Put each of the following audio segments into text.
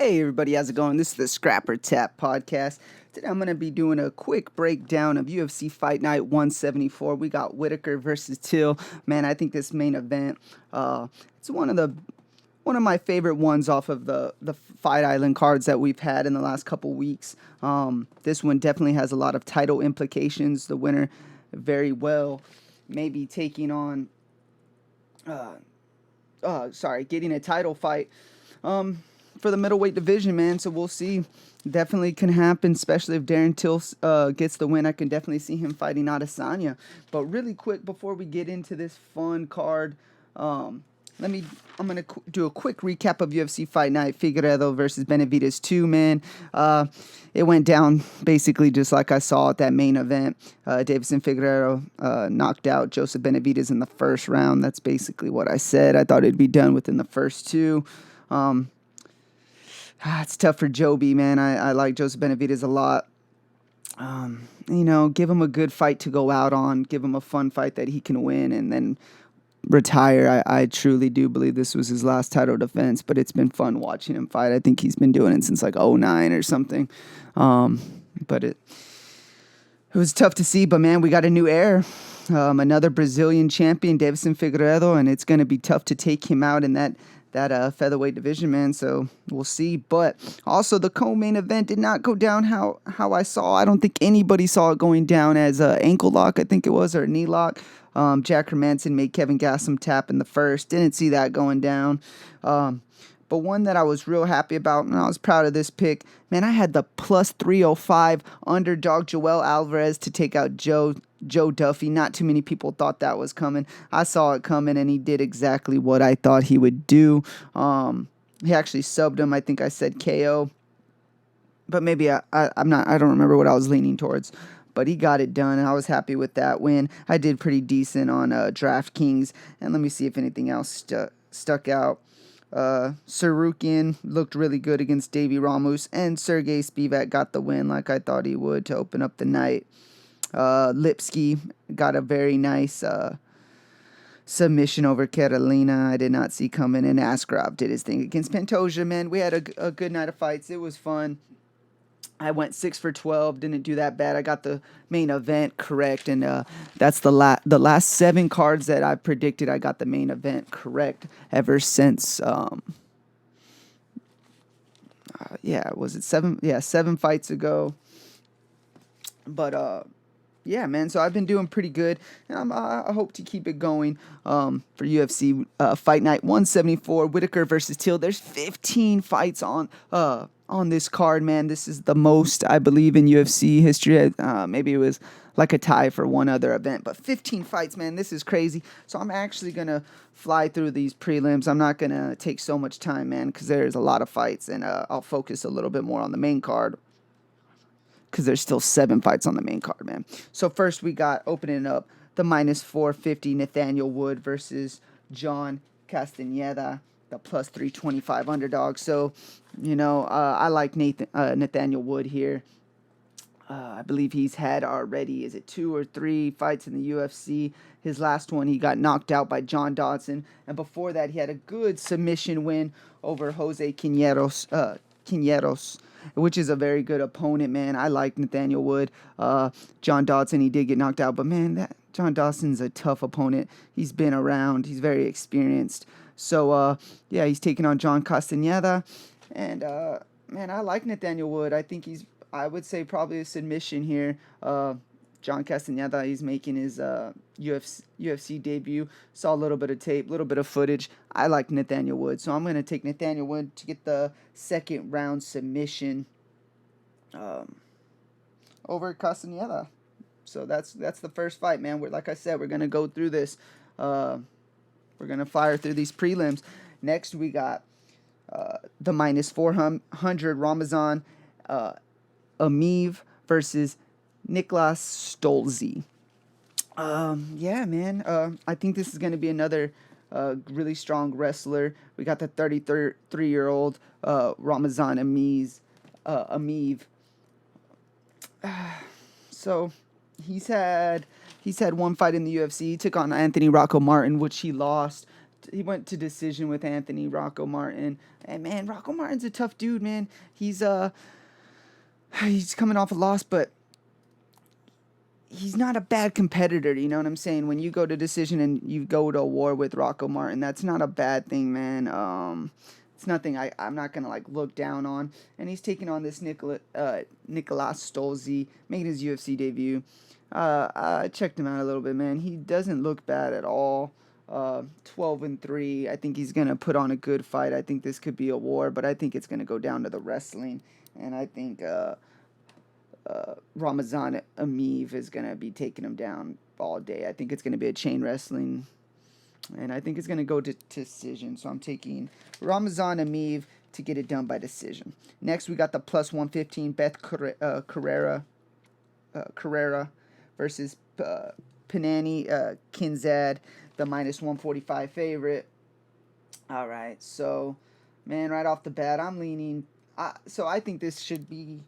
Hey everybody, how's it going? This is the Scrapper Tap podcast. Today I'm going to be doing a quick breakdown of UFC Fight Night 174. We got Whittaker versus Till. Man, I think this main event, it's one of my favorite ones off of the Fight Island cards that we've had in the last couple weeks. This one definitely has a lot of title implications. The winner very well maybe taking on, getting a title fight. For the middleweight division, man. So we'll see. Definitely can happen, especially if Darren Till gets the win. I can definitely see him fighting Adesanya. But really quick, before we get into this fun card, I'm gonna do a quick recap of UFC Fight Night. Figueiredo versus Benavidez 2, man. It went down basically just like I saw at that main event. Davison Figueiredo knocked out Joseph Benavidez in the first round. That's basically what I said. I thought it'd be done within the first two. It's tough for Joby, man. I like Joseph Benavidez a lot. Give him a good fight to go out on. Give him a fun fight that he can win and then retire. I truly do believe this was his last title defense, but it's been fun watching him fight. I think he's been doing it since like 2009 or something. But it was tough to see, but man, we got a new heir. Another Brazilian champion, Davison Figueiredo, and it's going to be tough to take him out in that featherweight division, man. So we'll see. But also the co-main event did not go down how I saw. I don't think anybody saw it going down as an ankle lock, I think it was, or a knee lock. Jack Hermanson made Kevin Gastelum tap in the first. Didn't see that going down. But one that I was real happy about, and I was proud of this pick, man, I had the plus 305 underdog Joel Alvarez to take out Joe Duffy. Not too many people thought that was coming. I saw it coming, and he did exactly what I thought he would do. He actually subbed him. I think I said KO, but maybe I don't remember what I was leaning towards. But he got it done, and I was happy with that win. I did pretty decent on DraftKings, and let me see if anything else stuck out. Sarukian looked really good against Davy Ramos, and Sergey Spivak got the win like I thought he would to open up the night. Lipsky got a very nice submission over Carolina. I did not see coming, and Askarov did his thing against Pantoja, man. We had a good night of fights. It was fun. I went 6 for 12. Didn't do that bad. I got the main event correct, and that's the last 7 cards that I predicted. I got the main event correct ever since. Was it 7? Yeah, 7 fights ago. But yeah, man. So I've been doing pretty good, and I hope to keep it going. For UFC Fight Night 174, Whittaker versus Till. There's 15 fights on this card, man. This is the most, I believe, in UFC history. Maybe it was like a tie for one other event, but 15 fights, man. This is crazy. So I'm actually gonna fly through these prelims. I'm not gonna take so much time, man, because there's a lot of fights, and I'll focus a little bit more on the main card, because there's still 7 fights on the main card, man. So first we got, opening up, the minus 450 Nathaniel Wood versus John Castaneda, the plus 325 underdog. So, I like Nathaniel Wood here. I believe he's had already, is it 2 or 3 fights in the UFC? His last one, he got knocked out by John Dodson. And before that, he had a good submission win over Jose Quiñeros, which is a very good opponent, man. I like Nathaniel Wood. John Dodson, he did get knocked out, but man, that John Dawson's a tough opponent. He's been around. He's very experienced. So, he's taking on John Castaneda. And, man, I like Nathaniel Wood. I would say probably a submission here. John Castaneda, he's making his UFC debut. Saw a little bit of tape, a little bit of footage. I like Nathaniel Wood, so I'm going to take Nathaniel Wood to get the second round submission over Castaneda. So that's the first fight, man. Like I said, we're going to go through this. We're going to fire through these prelims. Next, we got the minus 400 Ramazan Amiv versus Niklas Stolze. Man. I think this is going to be another really strong wrestler. We got the 33-year-old Ramazan Amiv. So he's had one fight in the UFC. He took on Anthony Rocco Martin, which he lost. to decision with Anthony Rocco Martin. And man, Rocco Martin's a tough dude, man. He's coming off a loss, but he's not a bad competitor, you know what I'm saying? When you go to decision and you go to war with Rocco Martin, that's not a bad thing, man. It's nothing I'm not going to, like, look down on. And he's taking on this Nicolas Stolze, making his UFC debut. I checked him out a little bit, man. He doesn't look bad at all. 12-3. I think he's going to put on a good fight. I think this could be a war, but I think it's going to go down to the wrestling. And I think Ramazan Ameev is going to be taking him down all day. I think it's going to be a chain wrestling, and I think it's going to go to decision. So I'm taking Ramazan Ameev to get it done by decision. Next, we got the plus 115 Beth Carrera versus Panani Kinzad, the minus 145 favorite. All right, so, man, right off the bat, I'm leaning. So I think this should be.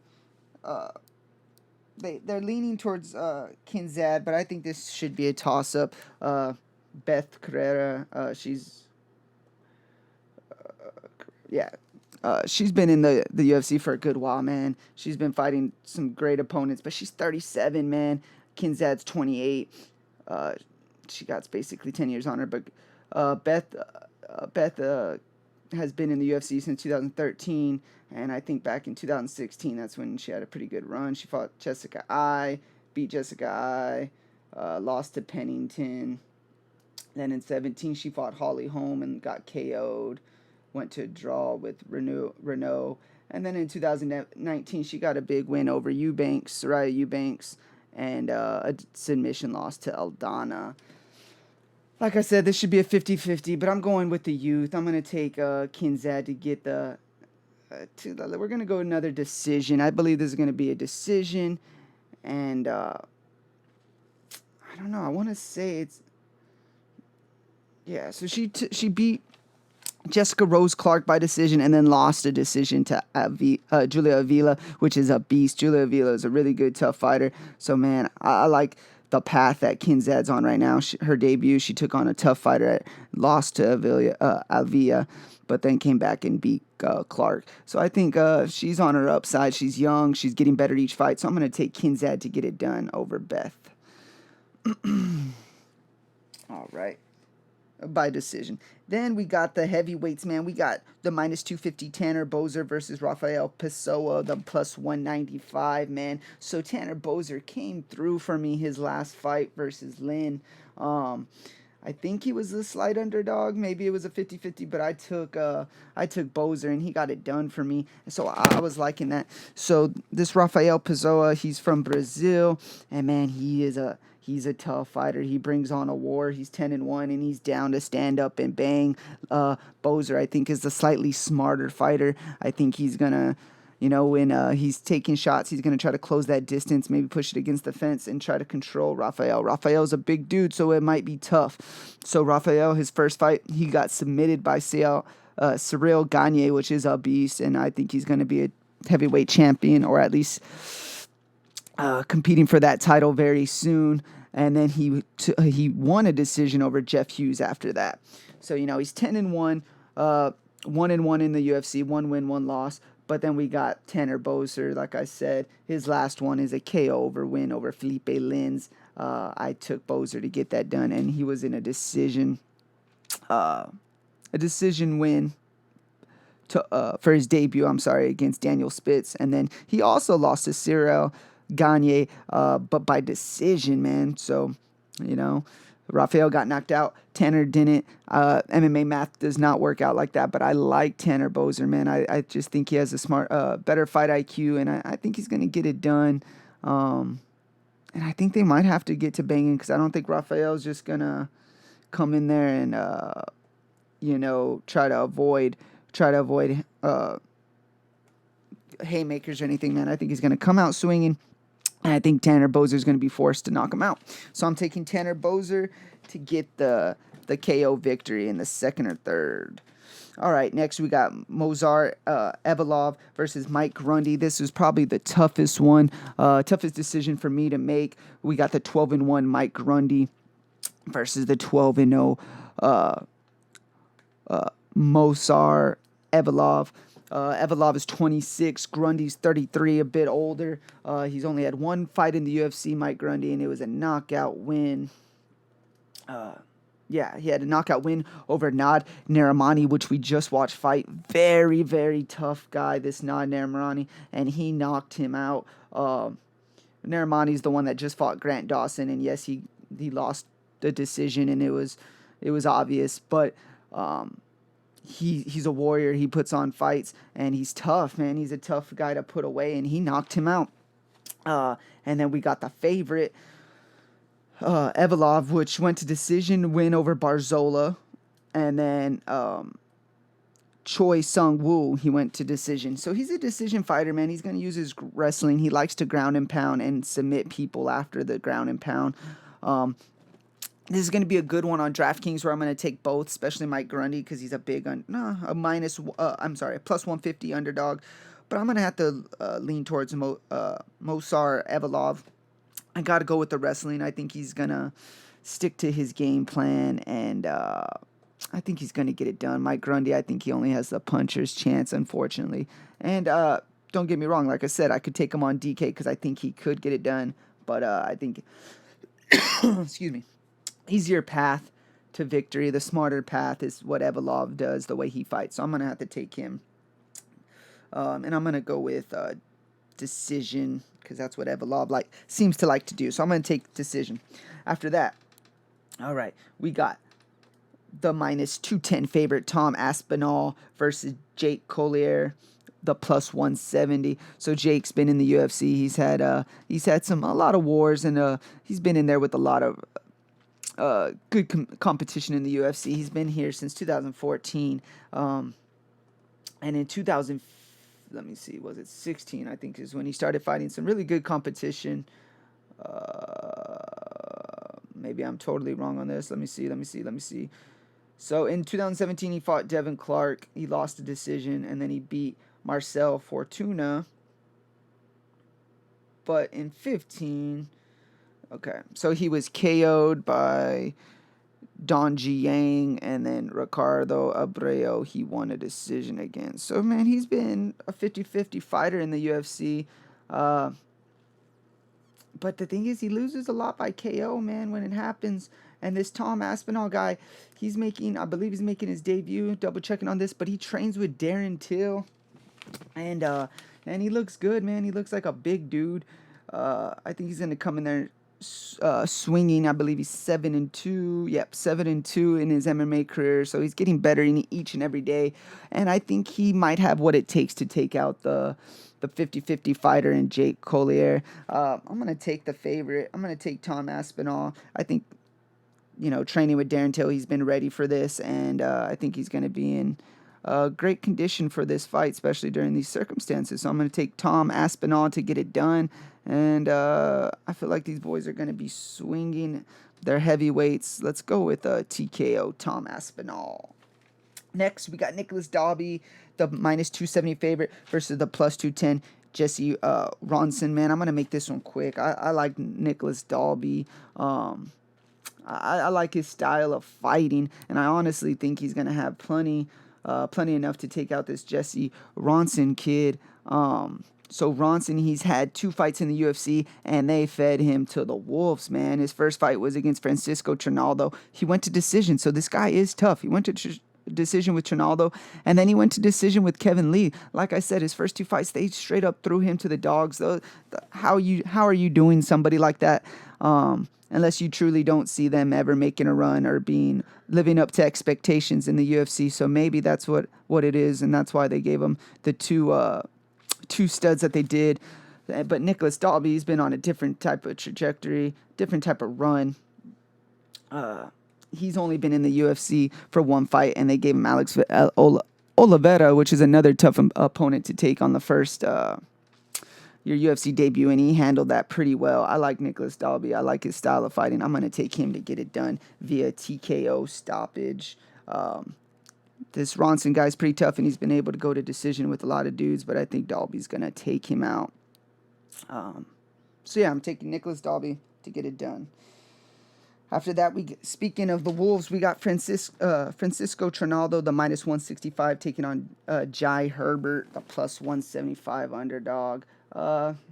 They're leaning towards Kinzad, but I think this should be a toss-up. Beth Carrera, she's been in the UFC for a good while, man. She's been fighting some great opponents, but she's 37, man. Kinzad's 28. She got basically 10 years on her, but Beth has been in the UFC since 2013, and I think back in 2016, that's when she had a pretty good run. She fought Jessica Ai, beat Jessica Ai, lost to Pennington. Then in 17, she fought Holly Holm and got KO'd, went to a draw with Renault. And then in 2019, she got a big win over Soraya Eubanks, and a submission loss to Aldana. Like I said, this should be a 50-50, but I'm going with the youth. I'm going to take Kinzad to get the... we're going to go another decision. I believe this is going to be a decision, and I don't know. I want to say it's... Yeah, so she beat Jessica Rose Clark by decision and then lost a decision to Julia Avila, which is a beast. Julia Avila is a really good, tough fighter. So, man, I like the path that Kinzad's on right now. Her debut, she took on a tough fighter, lost to Avila, but then came back and beat Clark. So I think she's on her upside. She's young. She's getting better each fight. So I'm going to take Kinzad to get it done over Beth. All right. By decision. Then we got the heavyweights, man. We got the minus 250 Tanner Boser versus Rafael Pessoa, the plus 195, man. So Tanner Boser came through for me his last fight versus Lin. I think he was a slight underdog. Maybe it was a 50-50, but I took Boser, and he got it done for me. So I was liking that. So this Rafael Pessoa, he's from Brazil, and man, he's a tough fighter. He brings on a war. He's 10-1, and he's down to stand up and bang. Boser, I think, is the slightly smarter fighter. I think he's gonna, when he's taking shots, he's gonna try to close that distance, maybe push it against the fence and try to control Rafael. Rafael's a big dude, so it might be tough. So Rafael, his first fight, he got submitted by Cyril Gagne, which is a beast, and I think he's gonna be a heavyweight champion, or at least competing for that title very soon. And then he won a decision over Jeff Hughes after that. So, he's 10-1, 1-1 in the UFC, 1 win, 1 loss. But then we got Tanner Boser, like I said. His last one is a KO win over Felipe Lins. I took Boser to get that done, and he was in a decision win for his debut, against Daniel Spitz. And then he also lost to Cyril Gagne, but by decision, man. So, Rafael got knocked out. Tanner didn't. MMA math does not work out like that, but I like Tanner Boser, man. I just think he has a smart, better fight IQ, and I think he's going to get it done. And I think they might have to get to banging, because I don't think Rafael's just going to come in there and, try to avoid haymakers or anything, man. I think he's going to come out swinging. And I think Tanner Boser is going to be forced to knock him out. So I'm taking Tanner Boser to get the KO victory in the second or third. All right, next we got Mozart Evolov versus Mike Grundy. This was probably the toughest decision for me to make. We got the 12-1 Mike Grundy versus the 12-0 Mosar Evolov. Evolov is 26. Grundy's 33, a bit older. He's only had one fight in the UFC, Mike Grundy, and it was a knockout win. Yeah, he had a knockout win over Nad Narimani, which we just watched fight. Very, very tough guy, this Nad Narimani, and he knocked him out. Narimani's the one that just fought Grant Dawson, and yes, he lost the decision, and it was obvious, but he's a warrior. He puts on fights, and he's tough, man. He's a tough guy to put away, and he knocked him out. And then we got the favorite, Evolov, which went to decision, win over Barzola. And then Choi Sung-woo, he went to decision. So he's a decision fighter, man. He's going to use his wrestling. He likes to ground and pound and submit people after the ground and pound. This is going to be a good one on DraftKings where I'm going to take both, especially Mike Grundy because he's a big, a plus 150 underdog. But I'm going to have to lean towards Mosar Evolov. I got to go with the wrestling. I think he's going to stick to his game plan, and I think he's going to get it done. Mike Grundy, I think he only has the puncher's chance, unfortunately. And don't get me wrong. Like I said, I could take him on DK because I think he could get it done. But I think, excuse me, easier path to victory, the smarter path is what Evolov does, the way he fights. So I'm going to have to take him. And I'm going to go with decision because that's what Evolov seems to like to do. So I'm going to take decision. After that, all right, we got the minus 210 favorite Tom Aspinall versus Jake Collier, the plus 170. So Jake's been in the UFC. He's had a lot of wars, and he's been in there with a lot of good competition in the UFC. He's been here since 2014, and in 16, I think, is when he started fighting some really good competition. Maybe I'm totally wrong on this. Let me see. So in 2017, he fought Devin Clark. He lost a decision, and then he beat Marcel Fortuna. But in 15, okay, so he was KO'd by Don Ji Yang, and then Ricardo Abreu, he won a decision against. So, man, he's been a 50-50 fighter in the UFC. But the thing is, he loses a lot by KO, man, when it happens. And this Tom Aspinall guy, I believe he's making his debut, double checking on this, but he trains with Darren Till. And he looks good, man. He looks like a big dude. I think he's going to come in there swinging. I believe he's 7-2. Yep, 7-2 in his MMA career. So he's getting better each and every day. And I think he might have what it takes to take out the 50-50 fighter in Jake Collier. I'm going to take the favorite. I'm going to take Tom Aspinall. I think, training with Darren Till, he's been ready for this. And I think he's going to be in great condition for this fight, especially during these circumstances. So I'm going to take Tom Aspinall to get it done. And I feel like these boys are going to be swinging their heavyweights. Let's go with TKO Tom Aspinall. Next, we got Nicholas Dalby, the minus 270 favorite, versus the plus 210 Jesse Ronson. Man, I'm going to make this one quick. I like Nicholas Dalby. I like his style of fighting, and I honestly think he's going to have plenty enough to take out this Jesse Ronson kid. So Ronson, he's had 2 fights in the UFC, and they fed him to the wolves, man. His first fight was against Francisco Trinaldo. He went to decision, so this guy is tough. He went to decision with Trinaldo, and then he went to decision with Kevin Lee. Like I said, his first 2 fights, they straight up threw him to the dogs. How are you doing somebody like that? Unless you truly don't see them ever making a run or living up to expectations in the UFC. So maybe that's what it is, and that's why they gave him the two studs that they did. But Nicholas Dalby, he's been on a different type of trajectory, different type of run. He's only been in the UFC for 1 fight, and they gave him Alex Oliveira, which is another tough opponent to take on the first your UFC debut, and he handled that pretty well. I like Nicholas Dalby. I like his style of fighting. I'm going to take him to get it done via TKO stoppage. This Ronson guy's pretty tough, and he's been able to go to decision with a lot of dudes, but I think Dalby's going to take him out. So, yeah, I'm taking Nicholas Dalby to get it done. After that, speaking of the Wolves, we got Francisco Trinaldo, the -165, taking on Jai Herbert, the +175 underdog.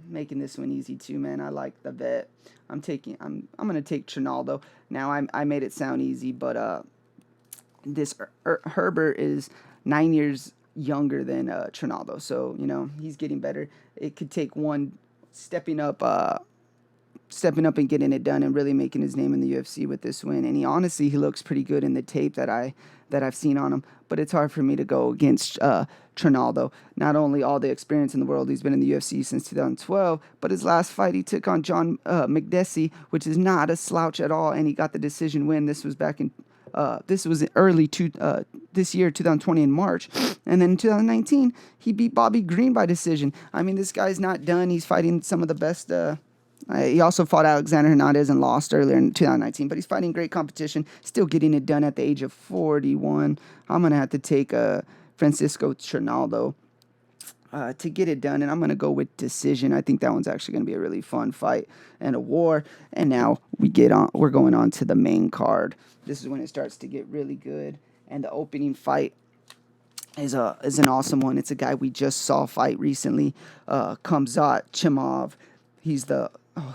Making this one easy too, man. I like the bet. I'm gonna take Trinaldo. Now I made it sound easy, but this Herbert is 9 years younger than Trinaldo, so he's getting better. It could take one stepping up and getting it done and really making his name in the UFC with this win. And he looks pretty good in the tape that I've seen on him. But it's hard for me to go against Trinaldo. Not only all the experience in the world, he's been in the UFC since 2012, but his last fight he took on John McDessie, which is not a slouch at all, and he got the decision win. This was back in this was this year, 2020 in March. And then in 2019, he beat Bobby Green by decision. I mean, this guy's not done. He's fighting some of the best. He also fought Aleksandar Hernandez and lost earlier in 2019, but he's fighting great competition, still getting it done at the age of 41. I'm going to have to take Francisco Trinaldo to get it done, and I'm going to go with decision. I think that one's actually going to be a really fun fight and a war. And now we're going on to the main card. This is when it starts to get really good, and the opening fight is an awesome one. It's a guy we just saw fight recently, Khamzat Chimaev. He's the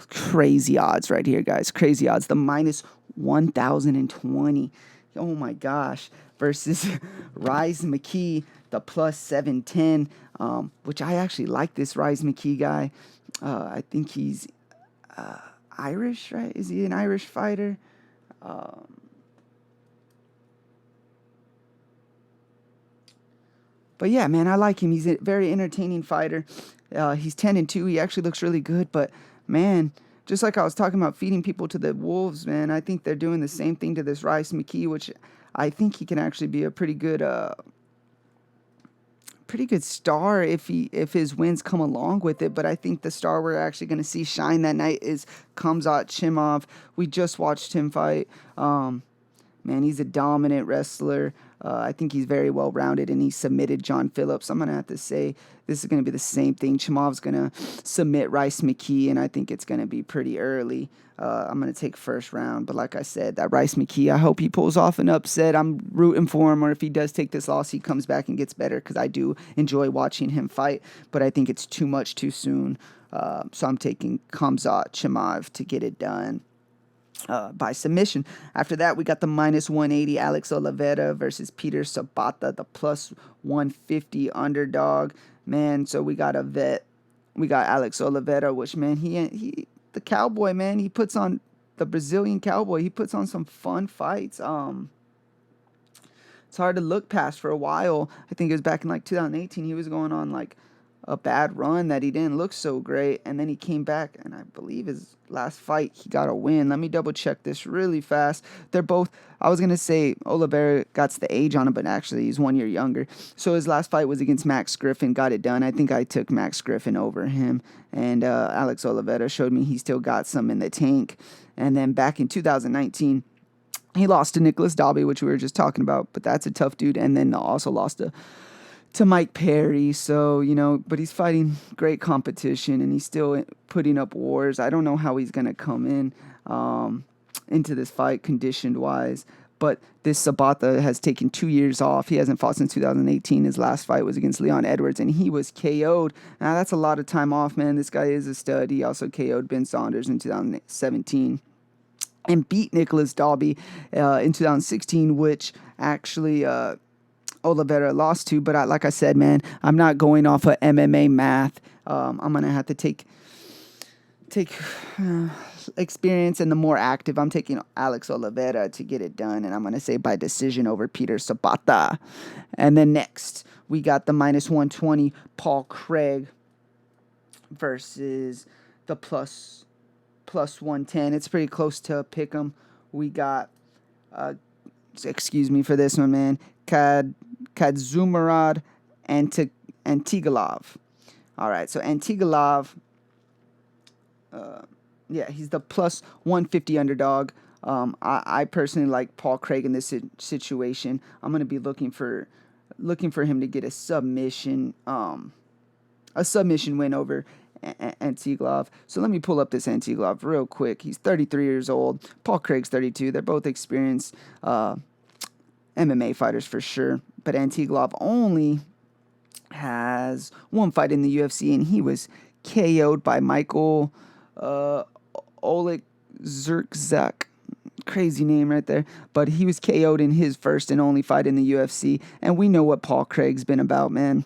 crazy odds right here, guys. Crazy odds. The -1,020. Oh, my gosh. Versus Rise McKee, the +710, which I actually like this Rise McKee guy. I think he's Irish, right? Is he an Irish fighter? But yeah, man, I like him. He's a very entertaining fighter. He's 10-2. He actually looks really good. But man, just like I was talking about feeding people to the Wolves, man, I think they're doing the same thing to this Rice McKee, which I think he can actually be a pretty good star if his wins come along with it. But I think the star we're actually going to see shine that night is Khamzat Chimaev. We just watched him fight. Man, he's a dominant wrestler. I think he's very well-rounded, and he submitted John Phillips. I'm going to have to say this is going to be the same thing. Chimaev's going to submit Rice McKee, and I think it's going to be pretty early. I'm going to take first round. But like I said, that Rice McKee, I hope he pulls off an upset. I'm rooting for him, or if he does take this loss, he comes back and gets better, because I do enjoy watching him fight. But I think it's too much too soon. So I'm taking Khamzat Chimaev to get it done. By submission. After that, we got the -180 Alex Oliveira versus Peter Sabata, the +150 underdog. Man, so we got a vet. We got Alex Oliveira, which, man, he the cowboy, man. He puts on the Brazilian cowboy. He puts on some fun fights. It's hard to look past for a while. I think it was back in like 2018. He was going on like a bad run that he didn't look so great, and then he came back, and I believe his last fight he got a win. Let me double check this really fast. They're both, I was gonna say Oliveira got the age on him, but actually he's 1 year younger. So his last fight was against Max Griffin, got it done. I think I took Max Griffin over him, and Alex Oliveira showed me he still got some in the tank. And then back in 2019, he lost to Nicholas Dalby, which we were just talking about, but that's a tough dude. And then also lost to Mike Perry. So, but he's fighting great competition, and he's still putting up wars. I don't know how he's going to come into this fight conditioned-wise, but this Sabata has taken 2 years off. He hasn't fought since 2018. His last fight was against Leon Edwards, and he was KO'd. Now, that's a lot of time off, man. This guy is a stud. He also KO'd Ben Saunders in 2017 and beat Nicholas Dalby in 2016, which actually Oliveira lost to. But like I said, man, I'm not going off of MMA math. I'm going to have to take experience and the more active. I'm taking Alex Oliveira to get it done, and I'm going to say by decision over Peter Sabata. And then next, we got the -120 Paul Craig versus the +110. It's pretty close to pick 'em. We got, excuse me for this one, man, Kadzumarad Antigalov. All right, so Antigalov, he's the +150 underdog. I personally like Paul Craig in this situation. I'm going to be looking for him to get a submission win over Antiglov. So let me pull up this Antiglov real quick. He's 33 years old. Paul Craig's 32. They're both experienced MMA fighters for sure. But Antiglov only has one fight in the UFC, and he was KO'd by Michael Oleg Zerkzak. Crazy name right there. But he was KO'd in his first and only fight in the UFC. And we know what Paul Craig's been about, man.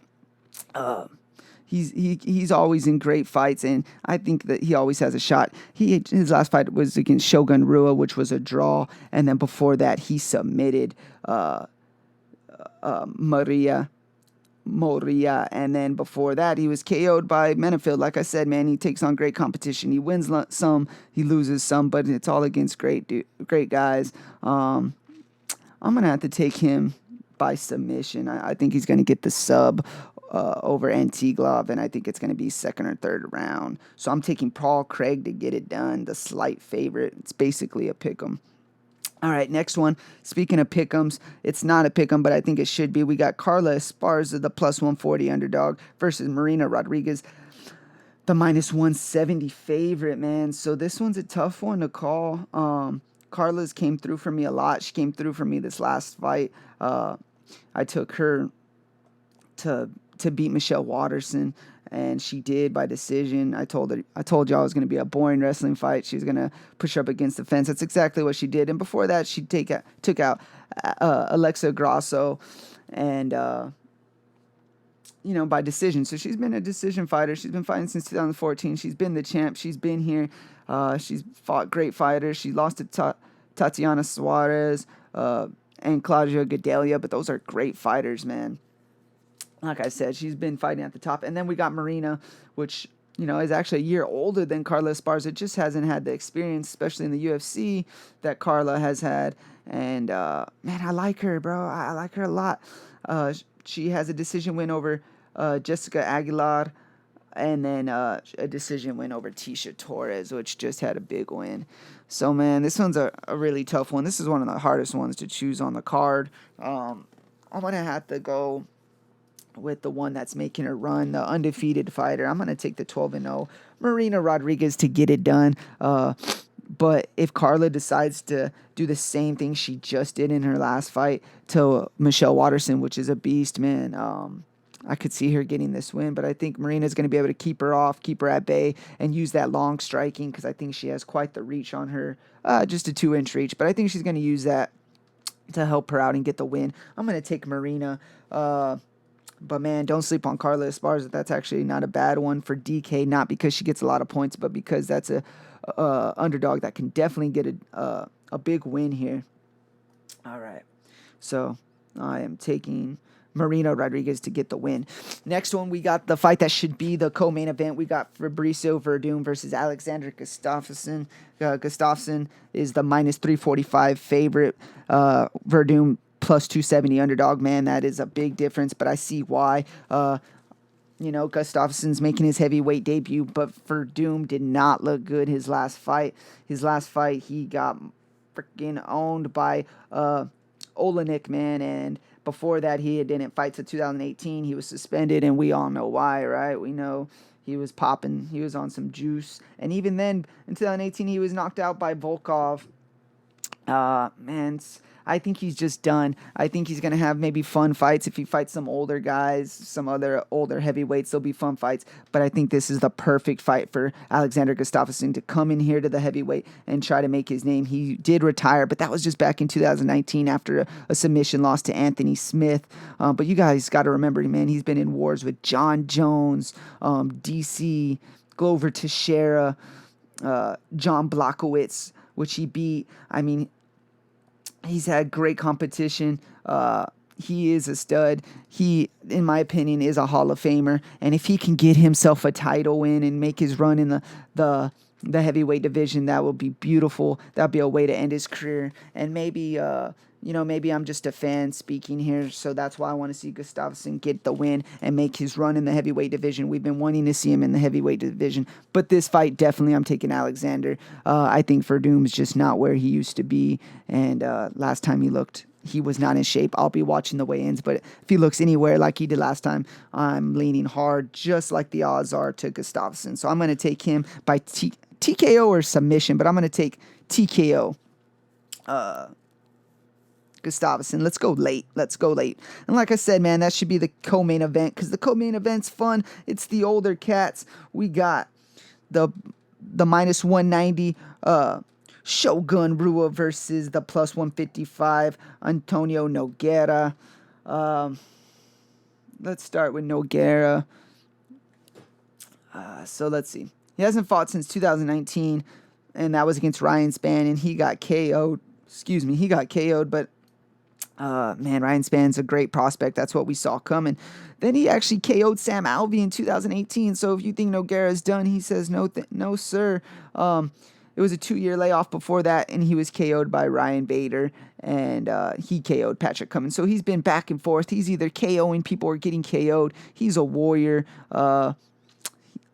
He's always in great fights, and I think that he always has a shot. His last fight was against Shogun Rua, which was a draw, and then before that he submitted Moria, and then before that he was KO'd by Menefield. Like I said, man, he takes on great competition. He wins some, he loses some, but it's all against great guys. I'm gonna have to take him by submission. I think he's gonna get the sub over Antiglov, and I think it's going to be second or third round. So I'm taking Paul Craig to get it done, the slight favorite. It's basically a pick'em. All right, next one. Speaking of pick'ems, it's not a pick'em, but I think it should be. We got Carla Esparza, the plus 140 underdog, versus Marina Rodriguez, the minus 170 favorite, man. So this one's a tough one to call. Carla's came through for me a lot. She came through for me this last fight. I took her to beat Michelle Waterson, and she did by decision. I told y'all it was going to be a boring wrestling fight. She was going to push up against the fence. That's exactly what she did. And before that, she took out Alexa Grasso, and by decision. So she's been a decision fighter. She's been fighting since 2014. She's been the champ. She's been here. She's fought great fighters. She lost to Tatiana Suarez and Claudia Gadelia, but those are great fighters, man. Like I said, she's been fighting at the top. And then we got Marina, which, is actually a year older than Carla Esparza. Just hasn't had the experience, especially in the UFC, that Carla has had. And, man, I like her, bro. I like her a lot. She has a decision win over Jessica Aguilar, and then a decision win over Tisha Torres, which just had a big win. So, man, this one's a really tough one. This is one of the hardest ones to choose on the card. I'm going to have to go with the one that's making her run, the undefeated fighter. I'm going to take the 12-0 Marina Rodriguez to get it done. But if Carla decides to do the same thing she just did in her last fight to Michelle Waterson, which is a beast, man, I could see her getting this win. But I think Marina's going to be able to keep her off, keep her at bay, and use that long striking because I think she has quite the reach on her, just a 2-inch reach. But I think she's going to use that to help her out and get the win. I'm going to take Marina. But, man, don't sleep on Carla Esparza. That's actually not a bad one for DK, not because she gets a lot of points, but because that's a underdog that can definitely get a big win here. All right. So I am taking Marina Rodriguez to get the win. Next one, we got the fight that should be the co-main event. We got Fabricio Verdum versus Aleksandar Gustafsson. Gustafsson is the minus 345 favorite. Verdum plus 270 underdog, man. That is a big difference, but I see why. Gustafsson's making his heavyweight debut, but Verdum did not look good his last fight. His last fight, he got freaking owned by Olenek, man, and before that, he didn't fight till 2018. He was suspended, and we all know why, right? We know he was popping. He was on some juice, and even then, in 2018, he was knocked out by Volkov. Man, I think he's just done. I think he's going to have maybe fun fights. If he fights some older guys, some other older heavyweights, there'll be fun fights. But I think this is the perfect fight for Aleksandar Gustafsson to come in here to the heavyweight and try to make his name. He did retire, but that was just back in 2019 after a submission loss to Anthony Smith. But you guys got to remember, man, he's been in wars with John Jones, DC, Glover Teixeira, John Blachowicz, which he beat. I mean, he's had great competition. He is a stud. He, in my opinion, is a Hall of Famer. And if he can get himself a title win and make his run in the heavyweight division, that will be beautiful. That'll be a way to end his career. And maybe, maybe I'm just a fan speaking here, so that's why I want to see Gustafsson get the win and make his run in the heavyweight division. We've been wanting to see him in the heavyweight division, but this fight, definitely I'm taking Aleksandar. I think Verdum's just not where he used to be, and last time he looked he was not in shape. I'll be watching the weigh-ins, but if he looks anywhere like he did last time, I'm leaning hard, just like the odds are to Gustafsson. So I'm going to take him by TKO or submission, but I'm going to take TKO. Gustafsson. Let's go late. And like I said, man, that should be the co-main event, because the co-main event's fun. It's the older cats. We got the minus 190 Shogun Rua versus the plus 155 Antonio Nogueira. Let's start with Nogueira. So let's see. He hasn't fought since 2019, and that was against Ryan Spann, and he got KO'd. He got KO'd, but man, Ryan Spann's a great prospect. That's what we saw coming. Then he actually KO'd Sam Alvey in 2018. So if you think Nogueira's done, he says no, sir. It was a 2-year layoff before that, and he was KO'd by Ryan Bader, and he KO'd Patrick Cummins. So he's been back and forth. He's either KOing people or getting KO'd. He's a warrior, and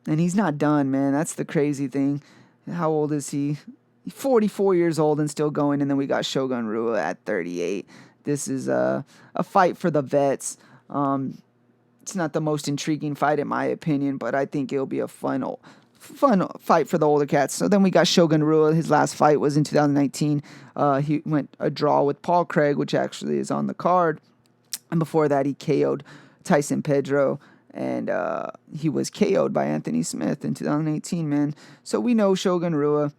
he's not done, man. That's the crazy thing. How old is he? 44 years old and still going. And then we got Shogun Rua at 38. This is a fight for the vets. It's not the most intriguing fight in my opinion, but I think it'll be a fun fight for the older cats. So then we got Shogun Rua. His last fight was in 2019. He went a draw with Paul Craig, which actually is on the card. And before that, he KO'd Tyson Pedro. And he was KO'd by Anthony Smith in 2018, man. So we know Shogun Rua.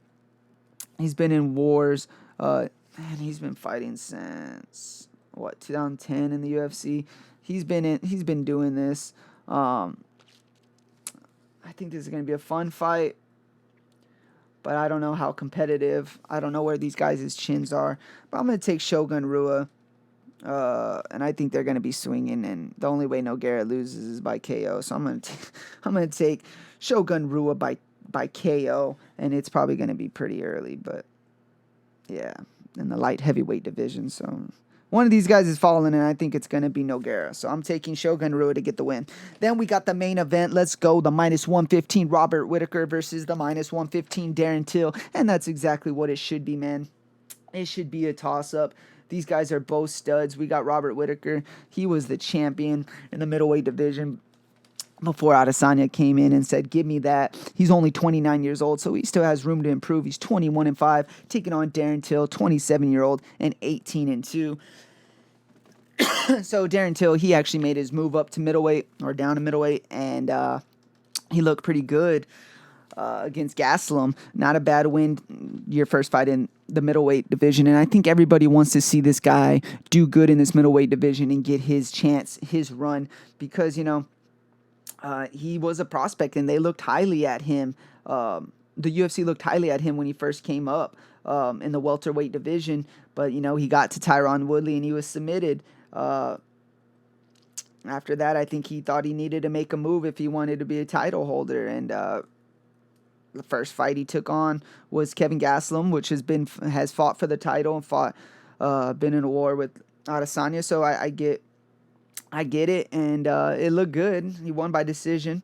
He's been in wars. Man, he's been fighting since 2010 in the UFC. He's been doing this. I think this is going to be a fun fight, but I don't know how competitive. I don't know where these guys' chins are. But I'm going to take Shogun Rua, and I think they're going to be swinging. And the only way Nogueira loses is by KO. So I'm going to take Shogun Rua by KO, and it's probably going to be pretty early. But yeah, in the light heavyweight division. So one of these guys is falling, and I think it's going to be Nogueira. So I'm taking Shogun Rua to get the win. Then we got the main event. Let's go. The minus 115 Robert Whittaker versus the minus 115 Darren Till. And that's exactly what it should be, man. It should be a toss-up. These guys are both studs. We got Robert Whittaker. He was the champion in the middleweight division before Adesanya came in and said, give me that. He's only 29 years old, so he still has room to improve. He's 21-5, taking on Darren Till, 27-year-old, and 18-2. So Darren Till, he actually made his move up to middleweight, or down to middleweight, and he looked pretty good against Gastelum. Not a bad win, your first fight in the middleweight division, and I think everybody wants to see this guy do good in this middleweight division and get his chance, his run, because, he was a prospect, and they looked highly at him. The UFC looked highly at him when he first came up in the welterweight division, but, he got to Tyron Woodley, and he was submitted. After that, I think he thought he needed to make a move if he wanted to be a title holder, and the first fight he took on was Kevin Gastelum, which has fought for the title and been in a war with Adesanya, so I get it, and it looked good. He won by decision.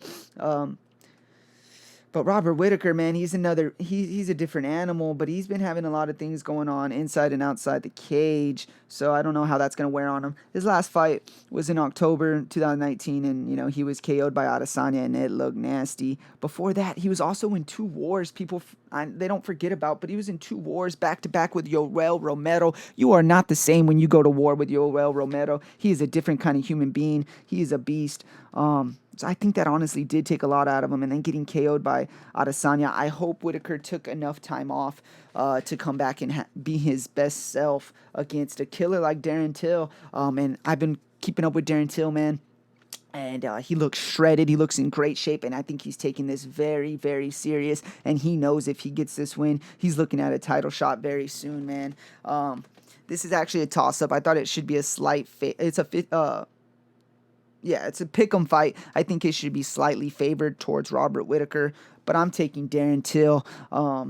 But Robert Whittaker, man, he's a different animal, but he's been having a lot of things going on inside and outside the cage, so I don't know how that's going to wear on him. His last fight was in October 2019, and, he was KO'd by Adesanya, and it looked nasty. Before that, he was also in 2 wars they don't forget about, but he was in 2 wars back-to-back with Yoel Romero. You are not the same when you go to war with Yoel Romero. He is a different kind of human being. He is a beast. So I think that honestly did take a lot out of him. And then getting KO'd by Adesanya, I hope Whittaker took enough time off to come back and be his best self against a killer like Darren Till. And I've been keeping up with Darren Till, man. And he looks shredded. He looks in great shape. And I think he's taking this very, very serious. And he knows if he gets this win, he's looking at a title shot very soon, man. This is actually a toss-up. I thought it should be a slight it's a pick'em fight. I think it should be slightly favored towards Robert Whittaker, but I'm taking Darren Till. I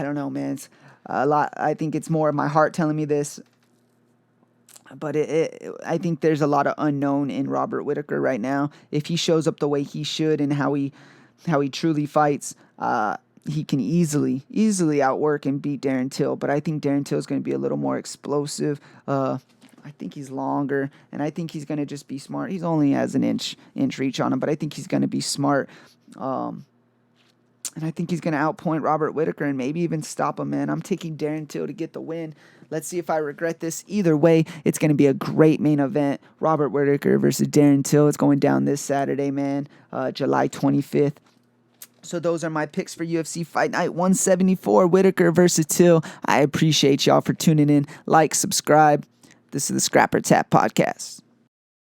don't know, man. It's a lot. I think it's more of my heart telling me this, but I think there's a lot of unknown in Robert Whittaker right now. If he shows up the way he should and how he truly fights, he can easily outwork and beat Darren Till. But I think Darren Till is going to be a little more explosive. I think he's longer, and I think he's going to just be smart. He's only has an inch reach on him, but I think he's going to be smart. And I think he's going to outpoint Robert Whittaker and maybe even stop him, man. I'm taking Darren Till to get the win. Let's see if I regret this. Either way, it's going to be a great main event. Robert Whittaker versus Darren Till. It's going down this Saturday, man, July 25th. So those are my picks for UFC Fight Night 174, Whittaker versus Till. I appreciate y'all for tuning in. Like, subscribe. This is the Scrapper Tap Podcast.